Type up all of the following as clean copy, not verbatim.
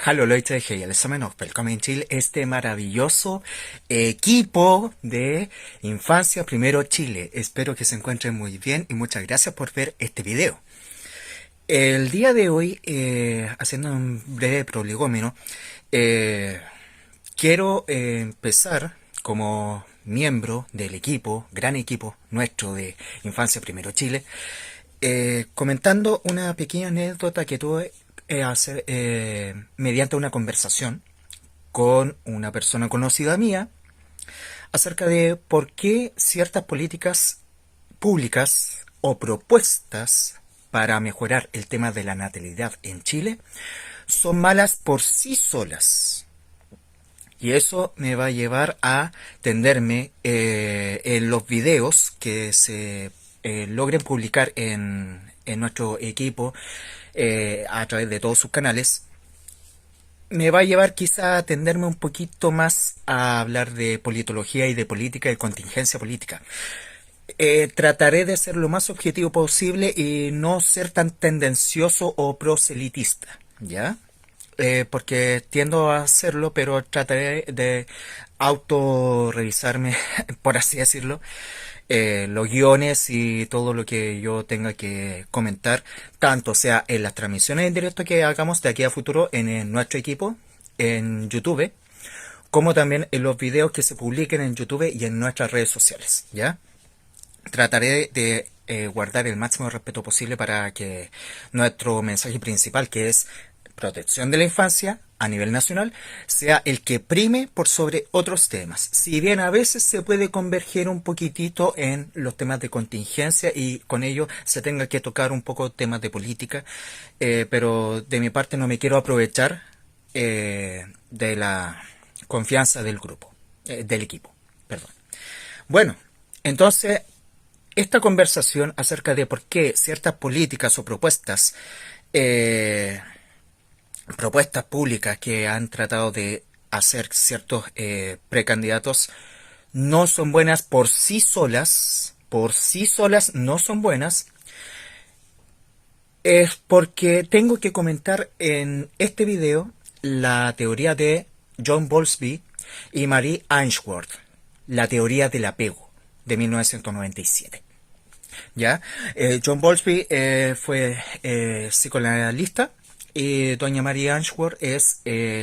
Hallo Leute, hej allesammans och välkommen till este maravilloso equipo de Infancia Primero Chile. Espero que se encuentren muy bien y muchas gracias por ver este video. El día de hoy, haciendo un breve prolegómeno, quiero empezar como miembro del equipo, gran equipo nuestro de Infancia Primero Chile, comentando una pequeña anécdota que tuve mediante una conversación con una persona conocida mía acerca de por qué ciertas políticas públicas o propuestas para mejorar el tema de la natalidad en Chile son malas por sí solas. Y eso me va a llevar a tenderme en los videos que se logren publicar en nuestro equipo a través de todos sus canales. Me va a llevar quizá a tenderme un poquito más a hablar de politología y de política y contingencia política. Trataré de ser lo más objetivo posible y no ser tan tendencioso o proselitista, ¿ya? Porque tiendo a hacerlo, pero trataré de autorrevisarme, por así decirlo, los guiones y todo lo que yo tenga que comentar, tanto sea en las transmisiones en directo que hagamos de aquí a futuro en nuestro equipo, en YouTube, como también en los videos que se publiquen en YouTube y en nuestras redes sociales, ¿ya? Trataré de guardar el máximo respeto posible para que nuestro mensaje principal, que es protección de la infancia a nivel nacional, sea el que prime por sobre otros temas. Si bien a veces se puede converger un poquitito en los temas de contingencia y con ello se tenga que tocar un poco temas de política, pero de mi parte no me quiero aprovechar de la confianza del grupo, del equipo, perdón. Bueno, entonces esta conversación acerca de por qué ciertas políticas o propuestas públicas que han tratado de hacer ciertos precandidatos no son buenas por sí solas no son buenas, es porque tengo que comentar en este video la teoría de John Bowlby y Marie Ainsworth, la teoría del apego de 1997. ¿Ya? John Bowlby fue psicoanalista y doña María Ainsworth es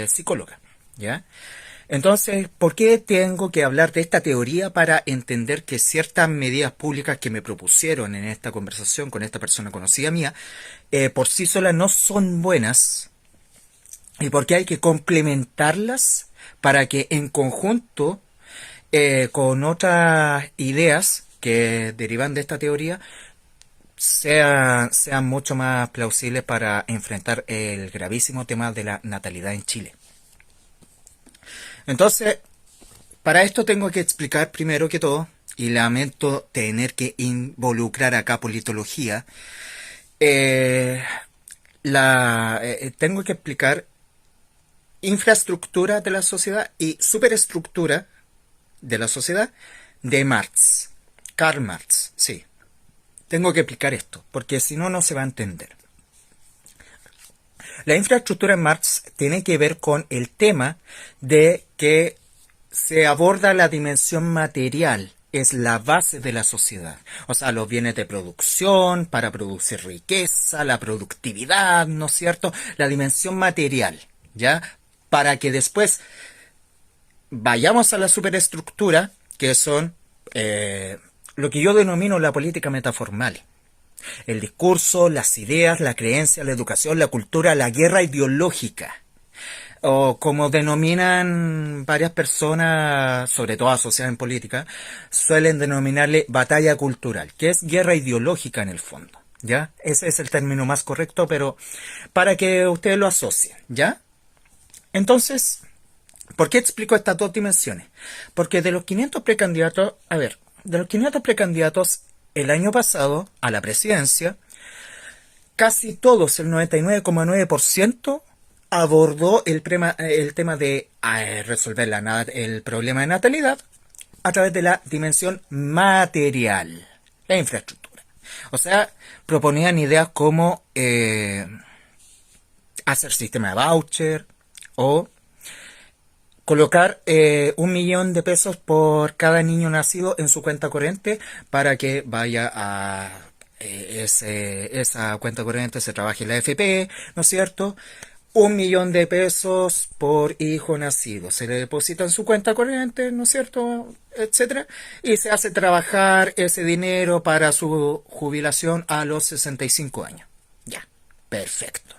psicóloga, ¿ya? Entonces, ¿por qué tengo que hablar de esta teoría para entender que ciertas medidas públicas que me propusieron en esta conversación con esta persona conocida mía, por sí solas no son buenas y por qué hay que complementarlas para que en conjunto con otras ideas que derivan de esta teoría sean mucho más plausibles para enfrentar el gravísimo tema de la natalidad en Chile? Entonces, para esto tengo que explicar primero que todo, y lamento tener que involucrar acá politología, tengo que explicar infraestructura de la sociedad y superestructura de la sociedad de Marx. Karl Marx, sí. Tengo que explicar esto, porque si no, no se va a entender. La infraestructura en Marx tiene que ver con el tema de que se aborda la dimensión material, es la base de la sociedad. O sea, los bienes de producción, para producir riqueza, la productividad, ¿no es cierto? La dimensión material, ¿ya? Para que después vayamos a la superestructura, que son lo que yo denomino la política metaformal. El discurso, las ideas, la creencia, la educación, la cultura, la guerra ideológica. O como denominan varias personas, sobre todo asociadas en política, suelen denominarle batalla cultural, que es guerra ideológica en el fondo, ¿ya? Ese es el término más correcto, pero para que ustedes lo asocien, ¿ya? Entonces, ¿por qué explico estas dos dimensiones? Porque de los 500 precandidatos, el año pasado, a la presidencia, casi todos, el 99,9%, abordó el tema de resolver el problema de natalidad a través de la dimensión material, la infraestructura. O sea, proponían ideas como hacer sistema de voucher, O colocar 1 millón de pesos por cada niño nacido en su cuenta corriente para que vaya a esa cuenta corriente, se trabaje en la AFP, ¿no es cierto? 1 millón de pesos por hijo nacido. Se le deposita en su cuenta corriente, ¿no es cierto? Etcétera. Y se hace trabajar ese dinero para su jubilación a los 65 años. Ya, perfecto.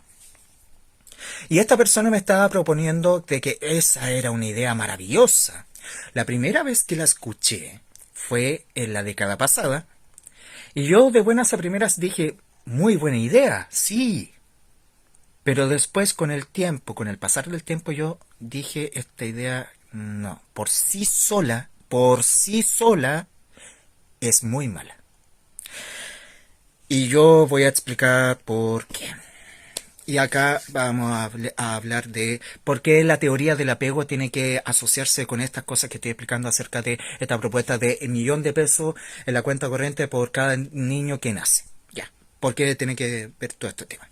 Y esta persona me estaba proponiendo de que esa era una idea maravillosa. La primera vez que la escuché fue en la década pasada. Y yo de buenas a primeras dije, muy buena idea, sí. Pero después con el tiempo, con el pasar del tiempo, yo dije, esta idea no, por sí sola, es muy mala. Y yo voy a explicar por qué. Y acá vamos a hablar de por qué la teoría del apego tiene que asociarse con estas cosas que estoy explicando acerca de esta propuesta de 1 millón de pesos en la cuenta corriente por cada niño que nace. Ya, ¿por qué tiene que ver todo este tema?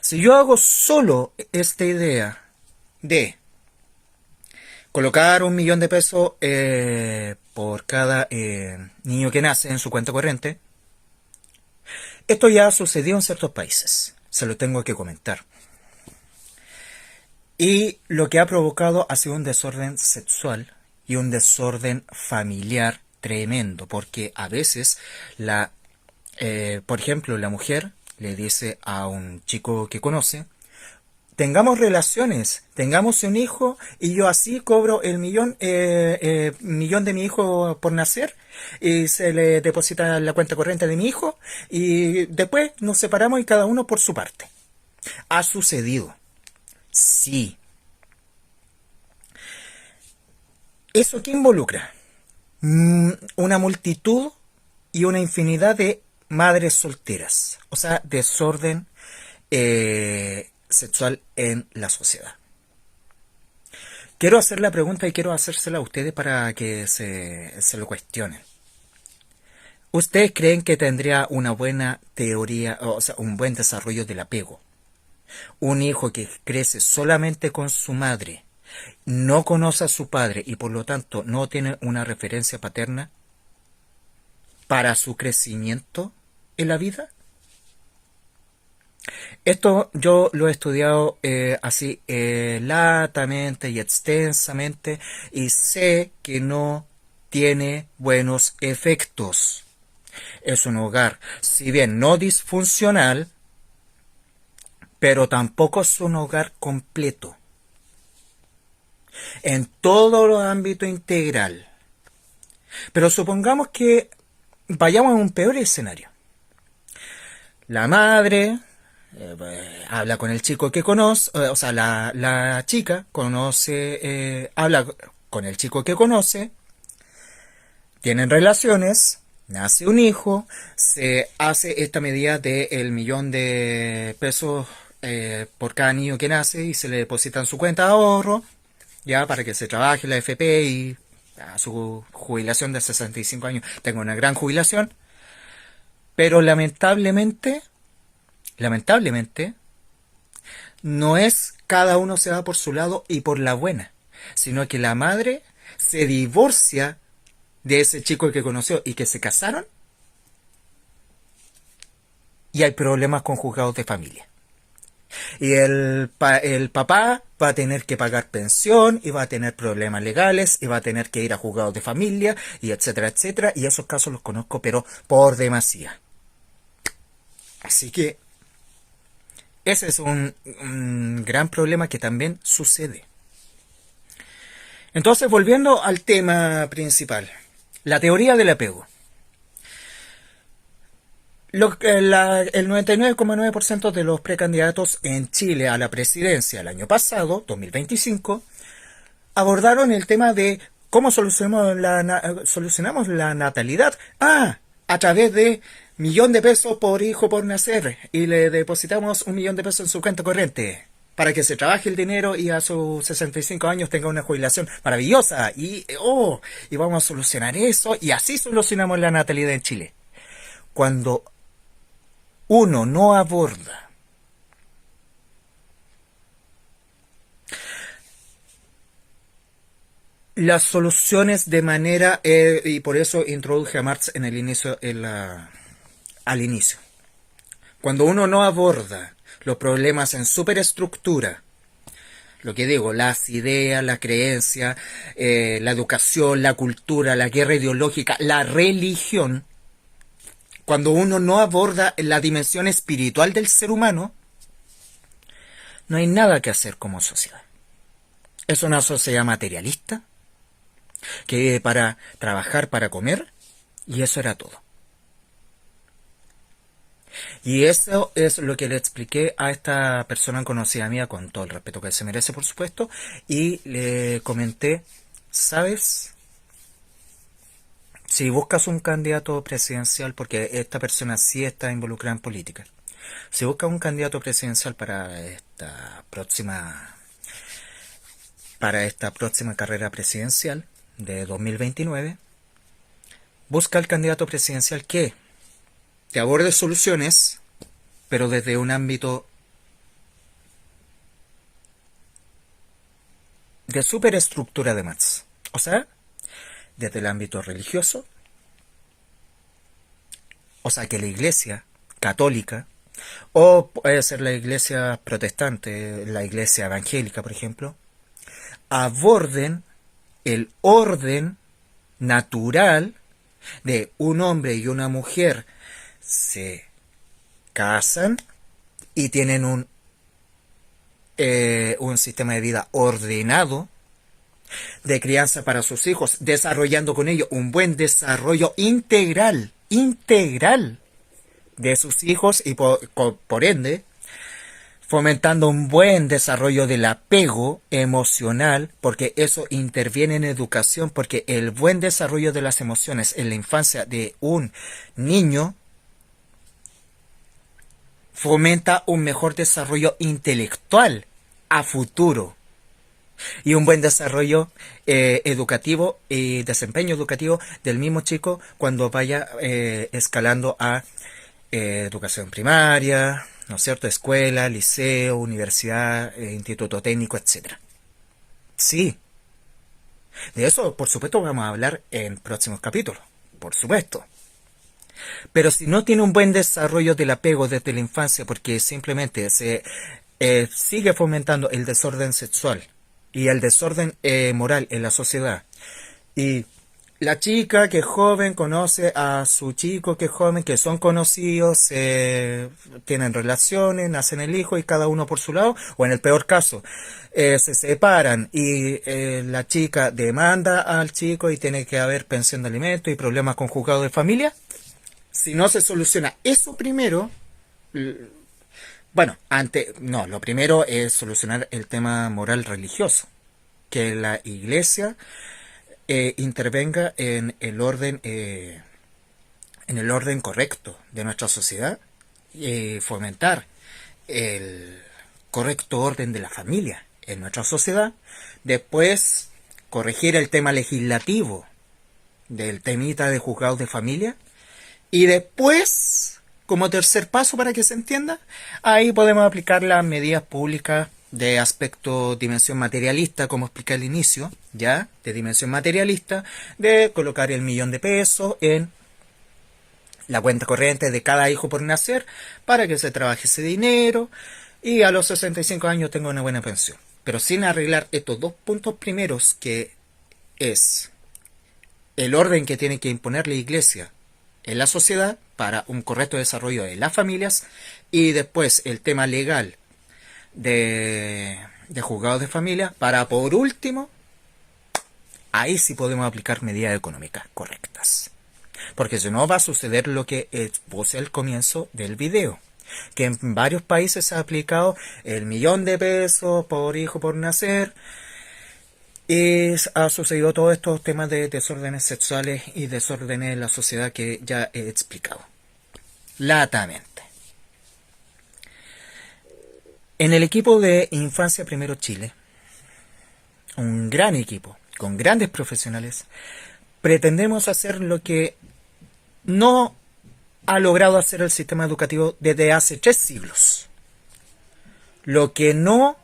Si yo hago solo esta idea de colocar 1 millón de pesos por cada niño que nace en su cuenta corriente, esto ya sucedió en ciertos países. Se lo tengo que comentar. Y lo que ha provocado ha sido un desorden sexual y un desorden familiar tremendo, porque a veces por ejemplo, la mujer le dice a un chico que conoce, tengamos relaciones, tengamos un hijo y yo así cobro el millón de mi hijo por nacer y se le deposita en la cuenta corriente de mi hijo y después nos separamos y cada uno por su parte. ¿Ha sucedido? Sí. ¿Eso qué involucra? Una multitud y una infinidad de madres solteras. O sea, desorden sexual en la sociedad. Quiero hacer la pregunta y quiero hacérsela a ustedes para que se lo cuestionen. ¿Ustedes creen que tendría una buena teoría, o sea, un buen desarrollo del apego? Un hijo que crece solamente con su madre, no conoce a su padre y por lo tanto no tiene una referencia paterna para su crecimiento en la vida. Esto yo lo he estudiado así latamente y extensamente y sé que no tiene buenos efectos. Es un hogar, si bien no disfuncional, pero tampoco es un hogar completo. En todo el ámbito integral. Pero supongamos que vayamos a un peor escenario. La madre habla con el chico que conoce, o sea, la chica conoce, habla con el chico que conoce, tienen relaciones, nace un hijo, se hace esta medida de el 1 millón de pesos por cada niño que nace y se le deposita en su cuenta de ahorro, ya para que se trabaje la FP y a su jubilación de 65 años tenga una gran jubilación. Pero lamentablemente, no es cada uno se va por su lado y por la buena, sino que la madre se divorcia de ese chico que conoció y que se casaron y hay problemas con juzgados de familia. Y el papá va a tener que pagar pensión y va a tener problemas legales y va a tener que ir a juzgados de familia y etcétera, etcétera. Y esos casos los conozco pero por demasía. Así que ese es un gran problema que también sucede. Entonces, volviendo al tema principal, la teoría del apego. El 99,9% de los precandidatos en Chile a la presidencia el año pasado, 2025, abordaron el tema de cómo solucionamos la natalidad. A través de 1 millón de pesos por hijo por nacer y le depositamos 1 millón de pesos en su cuenta corriente para que se trabaje el dinero y a sus 65 años tenga una jubilación maravillosa y vamos a solucionar eso y así solucionamos la natalidad en Chile. Cuando uno no aborda las soluciones de manera, y por eso introduje a Marx en el inicio, al inicio. Cuando uno no aborda los problemas en superestructura, lo que digo, las ideas, la creencia, la educación, la cultura, la guerra ideológica, la religión, cuando uno no aborda la dimensión espiritual del ser humano, no hay nada que hacer como sociedad. Es una sociedad materialista, que vive para trabajar, para comer, y eso era todo. Y eso es lo que le expliqué a esta persona conocida mía, con todo el respeto que se merece, por supuesto, y le comenté, ¿sabes? Si buscas un candidato presidencial, porque esta persona sí está involucrada en política, si buscas un candidato presidencial para esta próxima carrera presidencial de 2029, busca el candidato presidencial que te aborde soluciones, pero desde un ámbito de superestructura de Marx. O sea, desde el ámbito religioso, o sea, que la iglesia católica, o puede ser la iglesia protestante, la iglesia evangélica, por ejemplo, aborden el orden natural de un hombre y una mujer se casan y tienen un sistema de vida ordenado de crianza para sus hijos, desarrollando con ello un buen desarrollo integral de sus hijos y por ende fomentando un buen desarrollo del apego emocional, porque eso interviene en educación, porque el buen desarrollo de las emociones en la infancia de un niño fomenta un mejor desarrollo intelectual a futuro y un buen desarrollo educativo y desempeño educativo del mismo chico cuando vaya escalando a educación primaria, ¿no es cierto? Escuela, liceo, universidad, instituto técnico, etcétera. Sí, de eso por supuesto vamos a hablar en próximos capítulos, por supuesto. Pero si no tiene un buen desarrollo del apego desde la infancia, porque simplemente se sigue fomentando el desorden sexual y el desorden moral en la sociedad, y la chica que es joven conoce a su chico que es joven, que son conocidos, tienen relaciones, nacen el hijo y cada uno por su lado, o en el peor caso, se separan y la chica demanda al chico y tiene que haber pensión de alimentos y problemas con juzgado de familia. Si no se soluciona eso primero, bueno, lo primero es solucionar el tema moral religioso, que la iglesia intervenga en el orden correcto de nuestra sociedad, fomentar el correcto orden de la familia en nuestra sociedad, después corregir el tema legislativo del temita de juzgados de familia, y después, como tercer paso para que se entienda, ahí podemos aplicar las medidas públicas de aspecto dimensión materialista, como expliqué al inicio, ya, de dimensión materialista, de colocar el $1.000.000 en la cuenta corriente de cada hijo por nacer, para que se trabaje ese dinero, y a los 65 años tenga una buena pensión. Pero sin arreglar estos dos puntos primeros, que es el orden que tiene que imponer la iglesia en la sociedad para un correcto desarrollo de las familias, y después el tema legal de juzgados de familia, para por último, ahí sí podemos aplicar medidas económicas correctas. Porque si no va a suceder lo que expuse al comienzo del video, que en varios países se ha aplicado el $1.000.000 por hijo por nacer, y ha sucedido todos estos temas de desórdenes sexuales y desórdenes en la sociedad que ya he explicado latamente. En el equipo de Infancia Primero Chile, un gran equipo con grandes profesionales, pretendemos hacer lo que no ha logrado hacer el sistema educativo desde hace 3 siglos. Lo que no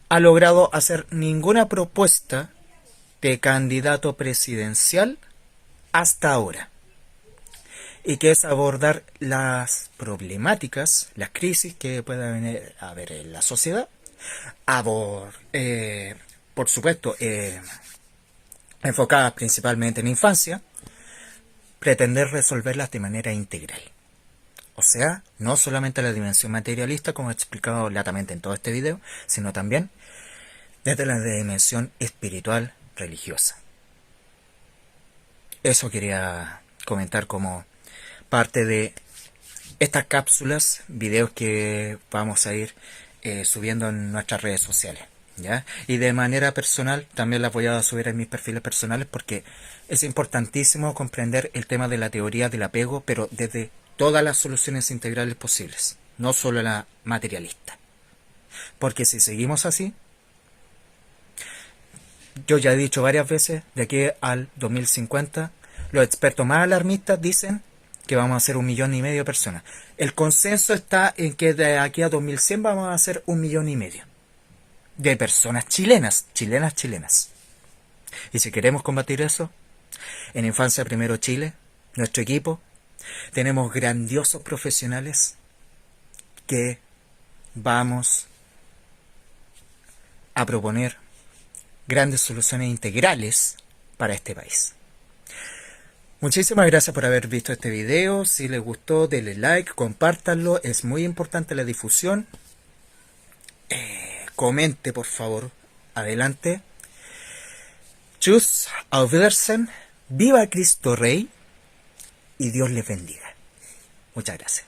ha logrado hacer ninguna propuesta de candidato presidencial hasta ahora, y que es abordar las problemáticas, las crisis que pueda venir a haber en la sociedad, por supuesto, enfocadas principalmente en infancia, pretender resolverlas de manera integral. O sea, no solamente la dimensión materialista, como he explicado latamente en todo este video, sino también desde la dimensión espiritual religiosa. Eso quería comentar como parte de estas cápsulas, videos que vamos a ir subiendo en nuestras redes sociales, ¿ya? Y de manera personal también las voy a subir en mis perfiles personales, porque es importantísimo comprender el tema de la teoría del apego, pero desde todas las soluciones integrales posibles, no solo la materialista. Porque si seguimos así, yo ya he dicho varias veces, de aquí al 2050, los expertos más alarmistas dicen que vamos a ser 1,5 millones de personas. El consenso está en que de aquí a 2100 vamos a ser 1,5 millones de personas chilenas. Y si queremos combatir eso, en Infancia Primero Chile, nuestro equipo, tenemos grandiosos profesionales que vamos a proponer grandes soluciones integrales para este país. Muchísimas gracias por haber visto este video. Si les gustó, denle like, compártanlo. Es muy importante la difusión. Comente, por favor. Adelante. Tschüss, auf Wiedersehen. Viva Cristo Rey. Y Dios les bendiga. Muchas gracias.